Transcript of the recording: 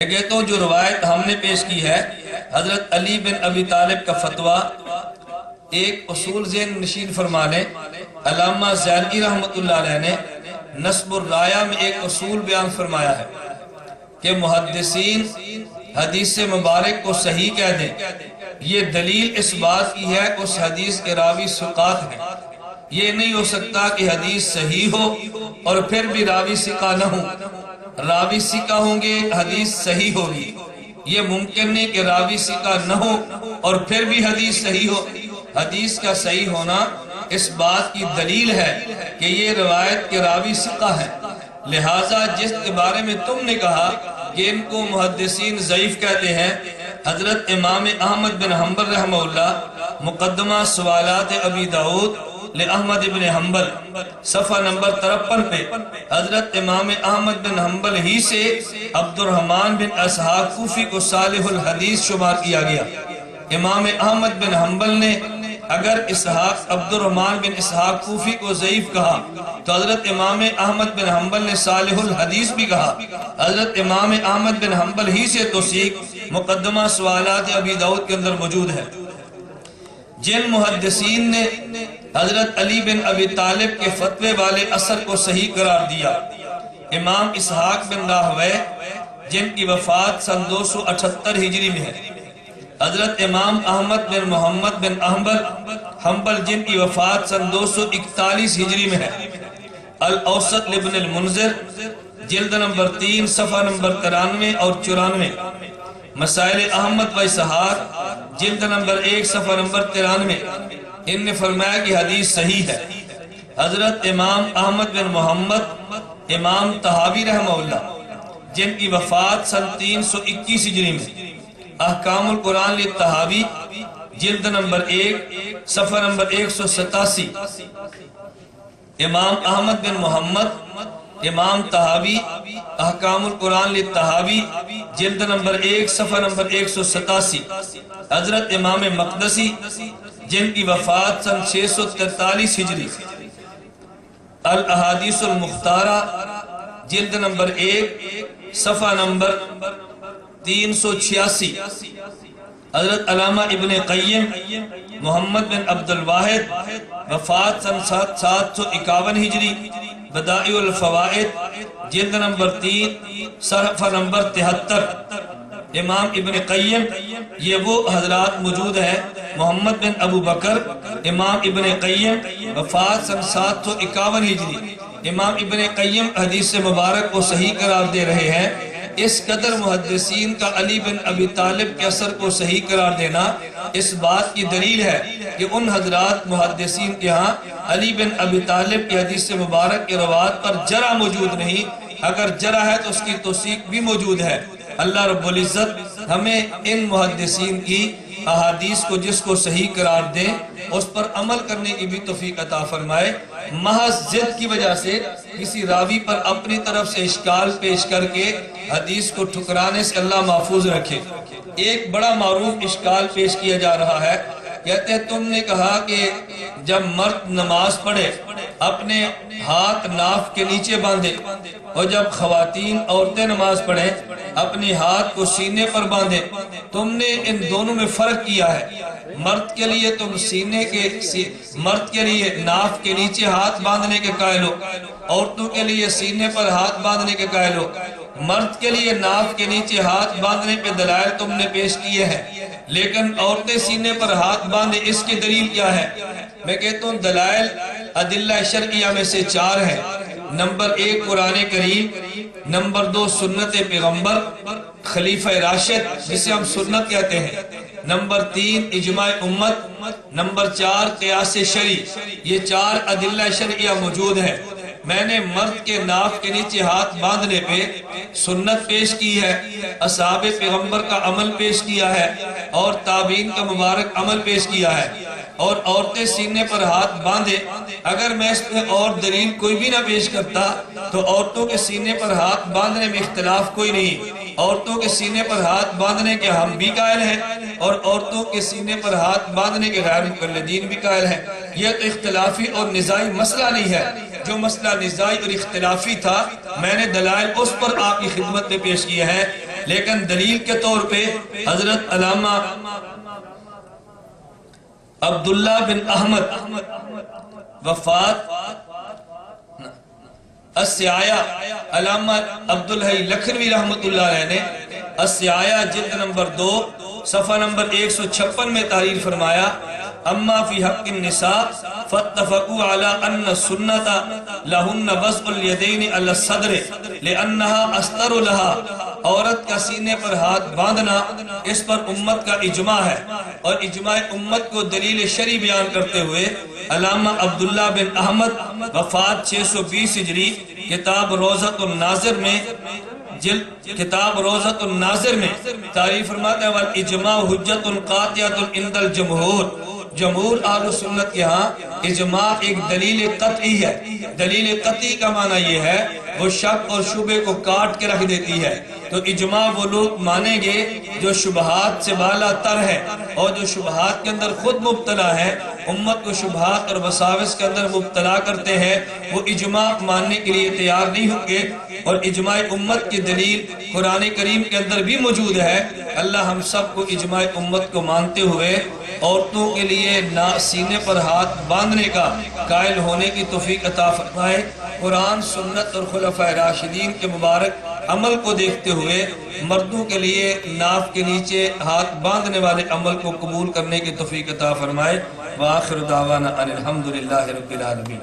کہ تو جو روایت ہم نے پیش کی ہے حضرت علی بن ابی طالب کا فتویٰ ایک اصول ذہن نشین فرمانے علامہ زیلعی رحمت اللہ علیہ نے نصب الرایہ میں ایک اصول بیان فرمایا ہے کہ محدثین حدیث مبارک کو صحیح کہہ دیں، یہ دلیل اس بات کی ہے کہ اس حدیث کے راوی ثقات ہیں۔ یہ نہیں ہو سکتا کہ حدیث صحیح ہو اور پھر بھی راوی ثقہ نہ ہو، راوی ثقہ ہوں گے حدیث صحیح ہوگی۔ یہ ممکن نہیں کہ راوی ثقہ نہ ہو اور پھر بھی حدیث صحیح ہو۔ حدیث کا صحیح ہونا اس بات کی دلیل ہے کہ یہ روایت کے راوی ثقہ ہیں، لہٰذا جس کے بارے میں تم نے کہا کہ ان کو محدثین ضعیف کہتے ہیں، حضرت امام احمد بن حنبل رحمہ اللہ مقدمہ سوالات ابی داؤد لأحمد بن حنبل صفحہ نمبر 53 پہ حضرت امام احمد بن حنبل ہی سے عبد الرحمن بن اسحاق کوفی کو صالح الحدیث شمار کیا گیا۔ امام احمد بن حنبل نے اگر عبد الرحمن بن اسحاق کوفی کو ضعیف کہا تو حضرت امام احمد بن حنبل نے صالح الحدیث بھی کہا۔ حضرت امام احمد بن حنبل ہی سے توثیق مقدمہ سوالات ابی داؤد کے اندر موجود ہے۔ جن محدثین نے حضرت علی بن ابی طالب کے فتوے والے اثر کو صحیح قرار دیا، امام اسحاق بن راہوے جن کی وفات سن 278 ہجری میں ہے، حضرت امام احمد بن محمد بن حنبل جن کی وفات سن 241 ہجری میں ہے، الاوسط لابن المنذر جلد نمبر 3 صفحہ نمبر 93 اور 94، مسائل احمد و اسحاق جلد نمبر 1 صفحہ نمبر 93، ان نے فرمایا کہ حدیث صحیح ہے۔ حضرت امام احمد بن محمد امام طحاوی رحمہ اللہ جن کی وفات سن 321 ہجری میں، احکام القرآن للطحاوی جلد نمبر 1 صفحہ نمبر 187، امام احمد بن محمد امام طحاوی احکام القرآن للطحاوی جلد نمبر 1 صفحہ نمبر 187، حضرت امام مقدسی جن کی وفات سن 643 ہجری، الاحادیث المختارہ جلد نمبر 1 صفحہ نمبر 386، حضرت علامہ ابن قیم محمد بن عبد الواحد وفات سن 751 ہجری، بدائع الفوائد جلد نمبر 3 صفحہ نمبر 73، امام ابن قیم یہ وہ حضرات موجود ہیں۔ محمد بن ابو بکر امام ابن قیم وفات سن 751 ہجری، امام ابن قیم حدیث مبارک کو صحیح قرار دے رہے ہیں۔ اس قدر محدثین کا علی بن ابی طالب کے اثر کو صحیح قرار دینا اس بات کی دلیل ہے کہ ان حضرات محدثین کے ہاں علی بن ابی طالب کی حدیث مبارک کے روایت پر جرح موجود نہیں، اگر جرح ہے تو اس کی توثیق بھی موجود ہے۔ اللہ رب العزت ہمیں ان محدثین کی احادیث کو جس کو صحیح قرار دیں اس پر عمل کرنے کی بھی توفیق عطا فرمائے۔ محض ضد کی وجہ سے کسی راوی پر اپنی طرف سے اشکال پیش کر کے حدیث کو ٹھکرانے سے اللہ محفوظ رکھے۔ ایک بڑا معروف اشکال پیش کیا جا رہا ہے، کہتے ہیں تم نے کہا کہ جب مرد نماز پڑھے اپنے ہاتھ ناف کے نیچے باندھے، اور جب خواتین عورتیں نماز پڑھیں اپنے ہاتھ کو سینے پر باندھے، تم نے ان دونوں میں فرق کیا ہے۔ مرد کے لیے تم مرد کے لیے ناف کے نیچے ہاتھ باندھنے کے قائل ہو، عورتوں کے لیے سینے پر ہاتھ باندھنے کے قائل ہو۔ مرد کے لیے ناف کے نیچے ہاتھ باندھنے پہ دلائل تم نے پیش کیے ہیں، لیکن عورتیں سینے پر ہاتھ باندھے اس کی دلیل کیا ہے؟ میں کہتا ہوں دلائل ادلہ شرعیہ میں سے 4 ہیں۔ نمبر 1 قرآن کریم، نمبر 2 سنت پیغمبر خلیفہ راشد جسے ہم سنت کہتے ہیں، نمبر 3 اجماع امت، نمبر 4 قیاس شرعی۔ یہ 4 ادلہ شرعیہ موجود ہیں۔ میں نے مرد کے ناف کے نیچے ہاتھ باندھنے پہ سنت پیش کی ہے، اصحاب پیغمبر کا عمل پیش کیا ہے اور تابعین کا مبارک عمل پیش کیا ہے، اور عورتیں سینے پر ہاتھ باندھے۔ اگر میں اس پہ اور دلیل کوئی بھی نہ پیش کرتا تو عورتوں کے سینے پر ہاتھ باندھنے میں اختلاف کوئی نہیں، عورتوں کے سینے پر ہاتھ باندھنے کے ہم بھی قائل ہیں اور عورتوں کے سینے پر ہاتھ باندھنے کے غیر مقلدین بھی قائل ہیں۔ یہ تو اختلافی اور نزاعی مسئلہ نہیں ہے۔ جو مسئلہ نزاعی اور اختلافی تھا میں نے دلائل اس پر آپ کی خدمت میں پیش کیے ہیں لیکن دلیل کے طور پہ حضرت علامہ عبداللہ بن احمد وفات السعایہ، علامہ عبدالحی لکھنوی رحمت اللہ علیہ نے السعایہ جلد نمبر 2 صفحہ نمبر 156 میں تحریر فرمایا، اما فی حق النساء فاتفقوا علی ان السنت لہن وضع الیدین علی الصدر لانہا استر لہا، عورت کا سینے پر ہاتھ باندھنا اس پر امت کا اجماع ہے، اور اجماع امت کو دلیل شرعی بیان کرتے ہوئے علامہ عبداللہ بن احمد وفات 620 ہجری کتاب روضۃ الناظر میں کتاب روضۃ الناظر میں تعریف فرماتا ہے، والاجماع حجت قاطعۃ عند الجمہور، جمہور اہل سنت کے ہاں اجماع ایک دلیل قطعی ہے۔ دلیل قطعی کا معنی یہ ہے وہ شک اور شبہ کو کاٹ کے رکھ دیتی ہے۔ تو اجماع وہ لوگ مانیں گے جو شبہات سے بالا تر ہے، اور جو شبہات کے اندر خود مبتلا ہے، امت کو شبہات اور وساوس کے اندر مبتلا کرتے ہیں، وہ اجماع ماننے کے لیے تیار نہیں ہوں گے۔ اور اجماع امت کی دلیل قرآن کریم کے اندر بھی موجود ہے۔ اللہ ہم سب کو اجماع امت کو مانتے ہوئے عورتوں کے لیے سینے پر ہاتھ باندھنے کا قائل ہونے کی توفیق عطا فرمائے۔ قرآن، سنت اور خلفائے راشدین کے مبارک عمل کو دیکھتے ہوئے مردوں کے لیے ناف کے نیچے ہاتھ باندھنے والے عمل کو قبول کرنے کی توفیق عطا فرمائے۔ وآخر دعوانا ان الحمدللہ رب العالمین۔